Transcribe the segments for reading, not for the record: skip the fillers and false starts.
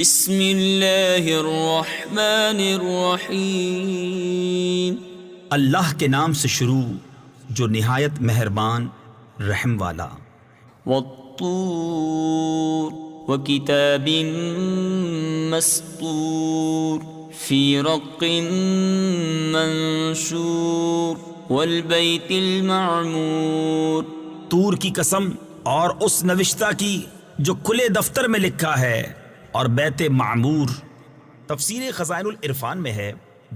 بسم اللہ الرحمن الرحیم۔ اللہ کے نام سے شروع جو نہایت مہربان رحم والا۔ والطور وکتاب مسطور فی رق منشور والبیت المعمور۔ طور کی قسم اور اس نوشتہ کی جو کھلے دفتر میں لکھا ہے، اور بیت معمور۔ تفسیر خزائن العرفان میں ہے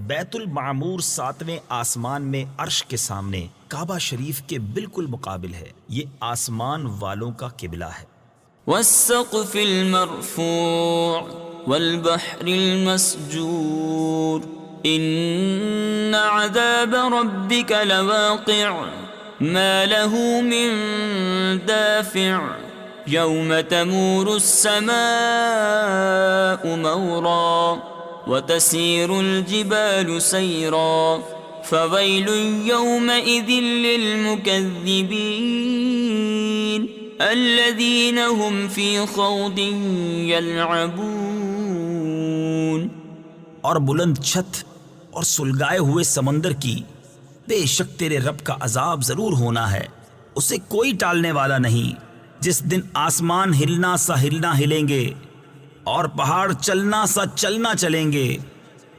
بیت المعمور 7ویں آسمان میں عرش کے سامنے کعبہ شریف کے بالکل مقابل ہے، یہ آسمان والوں کا قبلہ ہے۔ والسقف المرفوع والبحر المسجور ان عذاب ربك لواقع ما له من دافع يوم تمور السماء مورا وتسير الجبال سيرا فويل يومئذ للمكذبين الذين هم في خوض يلعبون۔ اور بلند چھت اور سلگائے ہوئے سمندر کی، بے شک تیرے رب کا عذاب ضرور ہونا ہے، اسے کوئی ٹالنے والا نہیں۔ جس دن آسمان ہلنا سا ہلنا ہلیں گے اور پہاڑ چلنا سا چلنا چلیں گے،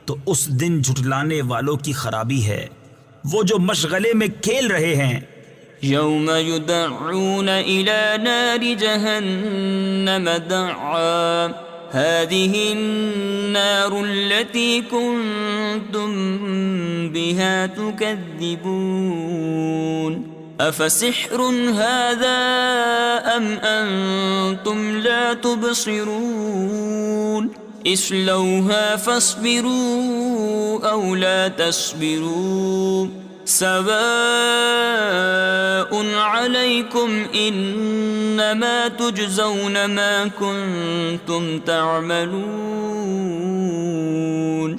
تو اس دن جھٹلانے والوں کی خرابی ہے، وہ جو مشغلے میں کھیل رہے ہیں۔ یوم یدعون الى نار جہنم دعا هذه النار التي كنتم بها تكذبون افسحر هذا ام انتم لا تبصرون اصلوها فاصبروا او لا تصبروا سواء عليكم انما تجزون ما كنتم تعملون۔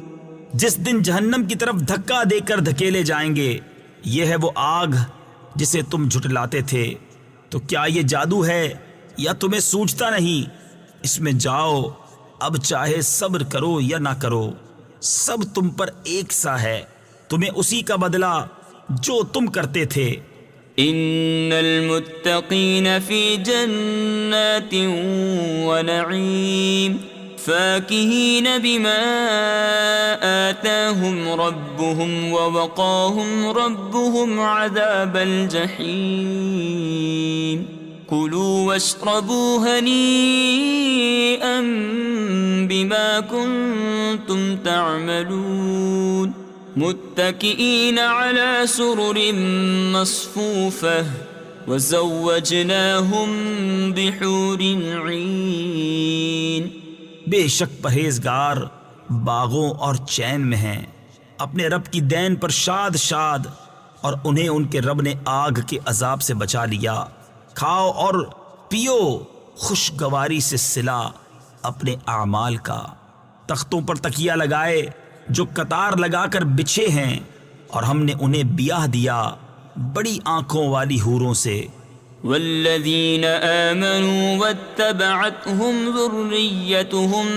جس دن جہنم کی طرف دھکا دے کر دھکیلے جائیں گے، یہ ہے وہ آگ جسے تم جھٹلاتے تھے، تو کیا یہ جادو ہے یا تمہیں سوچتا نہیں؟ اس میں جاؤ، اب چاہے صبر کرو یا نہ کرو، سب تم پر ایک سا ہے، تمہیں اسی کا بدلہ جو تم کرتے تھے۔ ان المتقین فی جنات ونعیم فاکہین بما آتاہم ربهم ووقاہم ربهم عذاب الجحیم کلوا واشربوا ہنیئا بما کنتم تعملون متکئین علی سرر مصفوفہ وزوجناہم بحور عین۔ بے شک پرہیزگار باغوں اور چین میں ہیں، اپنے رب کی دین پر شاد شاد، اور انہیں ان کے رب نے آگ کے عذاب سے بچا لیا۔ کھاؤ اور پیو خوشگواری سے صلہ اپنے اعمال کا، تختوں پر تکیہ لگائے جو قطار لگا کر بچھے ہیں، اور ہم نے انہیں بیاہ دیا بڑی آنکھوں والی حوروں سے۔ والذین آمنوا واتبعتهم ذريتهم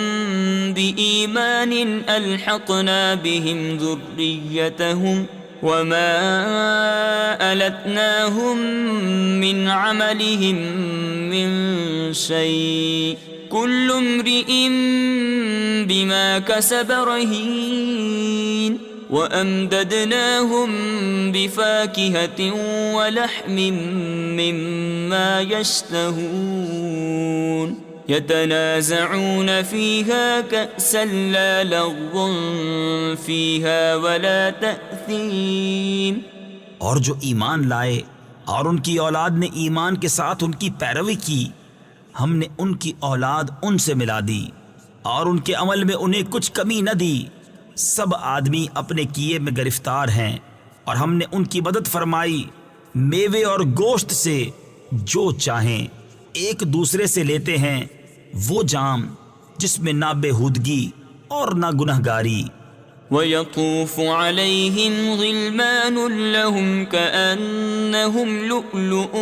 بإيمان ألحقنا بهم ذريتهم وما ألتناهم من عملهم من شيء كل امرئ بما كسب رهين وأمددناهم بفاكهة ولحم مما يشتهون يتنازعون فيها كأسا لا لغو فيها ولا تأثيم۔ اور جو ایمان لائے اور ان کی اولاد نے ایمان کے ساتھ ان کی پیروی کی، ہم نے ان کی اولاد ان سے ملا دی، اور ان کے عمل میں انہیں کچھ کمی نہ دی۔ سب آدمی اپنے کیے میں گرفتار ہیں، اور ہم نے ان کی مدد فرمائی میوے اور گوشت سے، جو چاہیں ایک دوسرے سے لیتے ہیں وہ جام جس میں نہ بےہودگی اور نہ گنہگاری۔ وَيَطُوفُ عَلَيْهِمْ غِلْمَانٌ لَهُمْ كَأَنَّهُمْ لُؤْلُؤٌ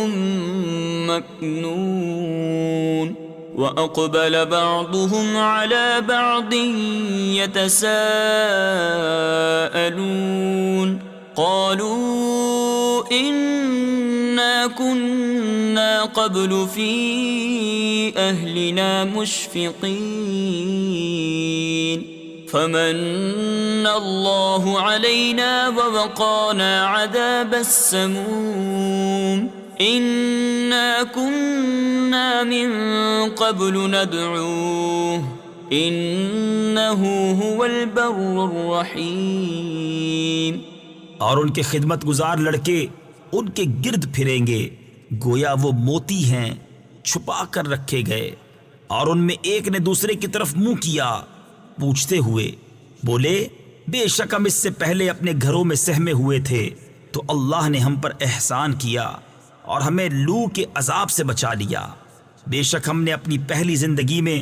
مَكْنُونٌ وأقبل بعضهم على بعض يتساءلون قالوا إنا كنا قبل في أهلنا مشفقين فمن الله علينا ووقانا عذاب السموم إنا كنا من قبل ندعوه إنه هو البر الرحيم. اور ان کے خدمت گزار لڑکے ان کے گرد پھریں گے گویا وہ موتی ہیں چھپا کر رکھے گئے، اور ان میں ایک نے دوسرے کی طرف منہ کیا پوچھتے ہوئے بولے بے شک ہم اس سے پہلے اپنے گھروں میں سہمے ہوئے تھے تو اللہ نے ہم پر احسان کیا اور ہمیں لو کے عذاب سے بچا لیا. بے شک ہم نے اپنی پہلی زندگی میں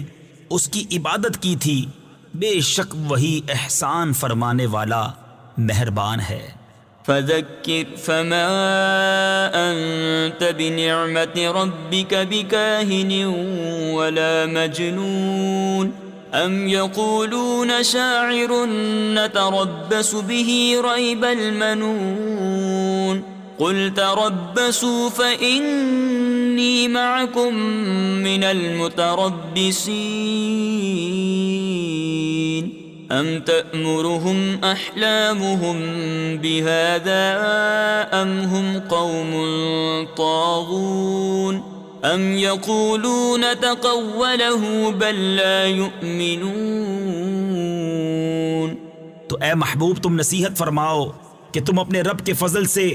اس کی عبادت کی تھی، بے شک وہی احسان فرمانے والا مہربان ہے. فذكر فما أنت بنعمة ربك بكاهن ولا مجنون أم يقولون شاعر نتربص به ريب المنون قل تربصوا فإني معكم من المتربصين أم تأمرهم أحلامهم بهذا أم هم قوم طاغون أم يقولون تقوله بل لا يؤمنون. تو اے محبوب تم نصیحت فرماؤ کہ تم اپنے رب کے فضل سے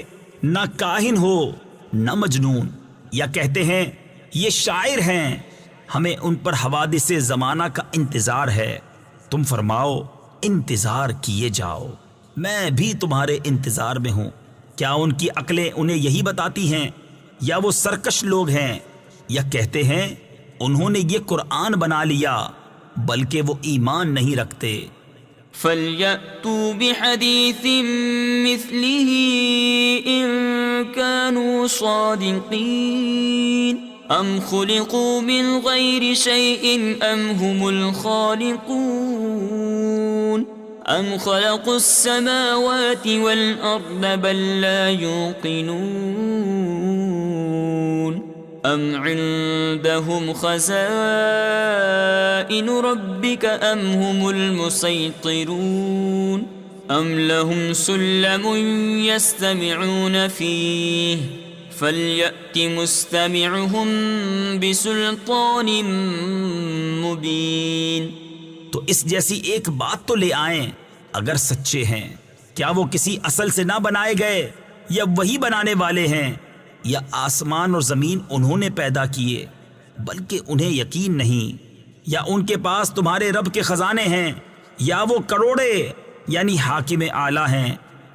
نہ کاہن ہو نہ مجنون، یا کہتے ہیں یہ شاعر ہیں ہمیں ان پر حوادث زمانہ کا انتظار ہے. تم فرماؤ انتظار کیے جاؤ، میں بھی تمہارے انتظار میں ہوں. کیا ان کی عقلیں انہیں یہی بتاتی ہیں یا وہ سرکش لوگ ہیں؟ یا کہتے ہیں انہوں نے یہ قرآن بنا لیا بلکہ وہ ایمان نہیں رکھتے. فَلْيَأْتُوا بِحَدِيثٍ مِثْلِهِ إِن كَانُوا صَادِقِينَ أَمْ خُلِقُوا مِنْ غَيْرِ شَيْءٍ أَمْ هُمُ الْخَالِقُونَ أَمْ خَلَقُوا السَّمَاوَاتِ وَالْأَرْضَ بَل لَّا يُوقِنُونَ أَمْ عِندَهُمْ خَزَائِنُ رَبِّكَ أَمْ هُمُ الْمُسَيْطِرُونَ أَمْ لَهُمْ سُلَّمٌ يَسْتَمِعُونَ فِيهِ فَلْيَأْتِ مُسْتَمِعُهُمْ بِسُلْطَانٍ مُبِينٍ. تو اس جیسی ایک بات تو لے آئیں اگر سچے ہیں. کیا وہ کسی اصل سے نہ بنائے گئے یا وہی بنانے والے ہیں؟ یا آسمان اور زمین انہوں نے پیدا کیے بلکہ انہیں یقین نہیں؟ یا ان کے پاس تمہارے رب کے خزانے ہیں؟ یا وہ کروڑے یعنی حاکم اعلیٰ ہیں؟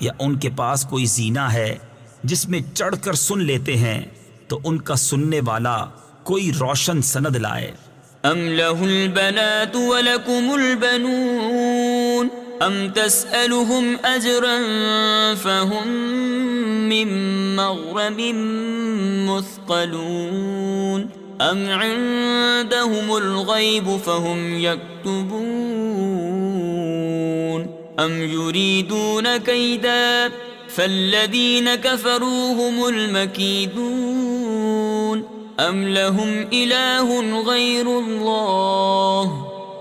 یا ان کے پاس کوئی زینہ ہے جس میں چڑھ کر سن لیتے ہیں؟ تو ان کا سننے والا کوئی روشن سند لائے. ام له البنات ولكم البنون ام تسألهم اجرا فهم من مغرم مثقلون ام عندهم الغيب فهم يكتبون ام يريدون كيدا فالذين كفروا هم المكيدون ام لهم اله غير الله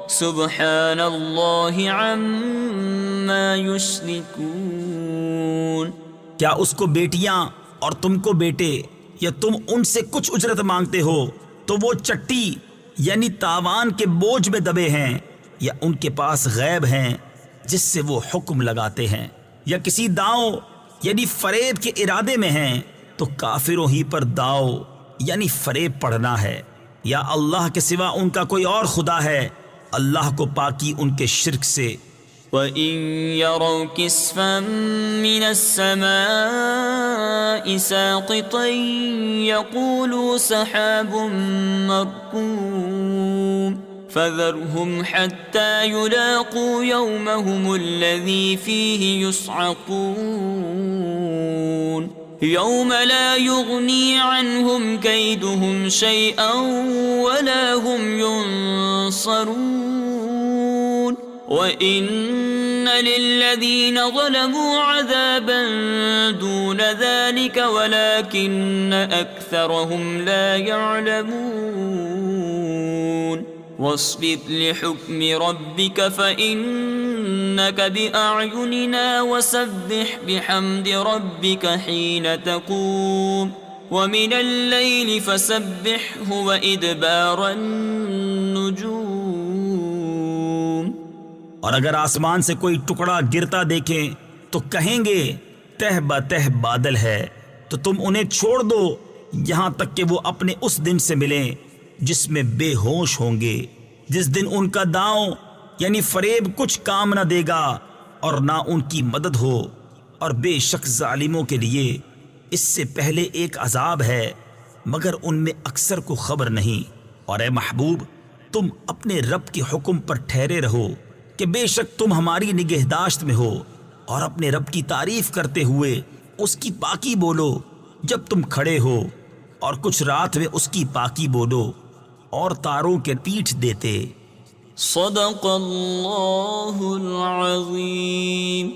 سبحان الله عما يشركون. کیا اس کو بیٹیاں اور تم کو بیٹے، یا تم ان سے کچھ اجرت مانگتے ہو تو وہ چٹی یعنی تاوان کے بوجھ میں دبے ہیں، یا ان کے پاس غیب ہیں جس سے وہ حکم لگاتے ہیں، یا کسی داؤں یعنی فریب کے ارادے میں ہیں تو کافروں ہی پر داؤ یعنی فریب پڑھنا ہے، یا اللہ کے سوا ان کا کوئی اور خدا ہے، اللہ کو پاکی ان کے شرک سے. وَإِن يَرَوْا كِسْفًا مِّنَ السَّمَاءِ سَاقِطًا يَقُولُوا سَحَابٌ مَّرْكُومٌ فَذَرْهُمْ حَتَّى يُلَاقُوا يَوْمَهُمُ الَّذِي فِيهِ يُصْعَقُونَ يوم لا يغني عنهم كيدهم شيئا ولا هم ينصرون وإن للذين ظلموا عذابا دون ذلك ولكن أكثرهم لا يعلمون واصبر لحكم ربك فإنك بأعيننا وسبح بحمد ربك حين تقوم ومن الليل فسبحه وإدبار النجوم. اور اگر آسمان سے کوئی ٹکڑا گرتا دیکھیں تو کہیں گے تہ بتہ بادل ہے، تو تم انہیں چھوڑ دو یہاں تک کہ وہ اپنے اس دن سے ملیں جس میں بے ہوش ہوں گے، جس دن ان کا داؤں یعنی فریب کچھ کام نہ دے گا اور نہ ان کی مدد ہو. اور بے شک ظالموں کے لیے اس سے پہلے ایک عذاب ہے مگر ان میں اکثر کو خبر نہیں. اور اے محبوب تم اپنے رب کے حکم پر ٹھہرے رہو کہ بے شک تم ہماری نگہداشت میں ہو، اور اپنے رب کی تعریف کرتے ہوئے اس کی پاکی بولو جب تم کھڑے ہو، اور کچھ رات میں اس کی پاکی بولو اور تاروں کے پیٹھ دیتے. صدق اللہ العظیم.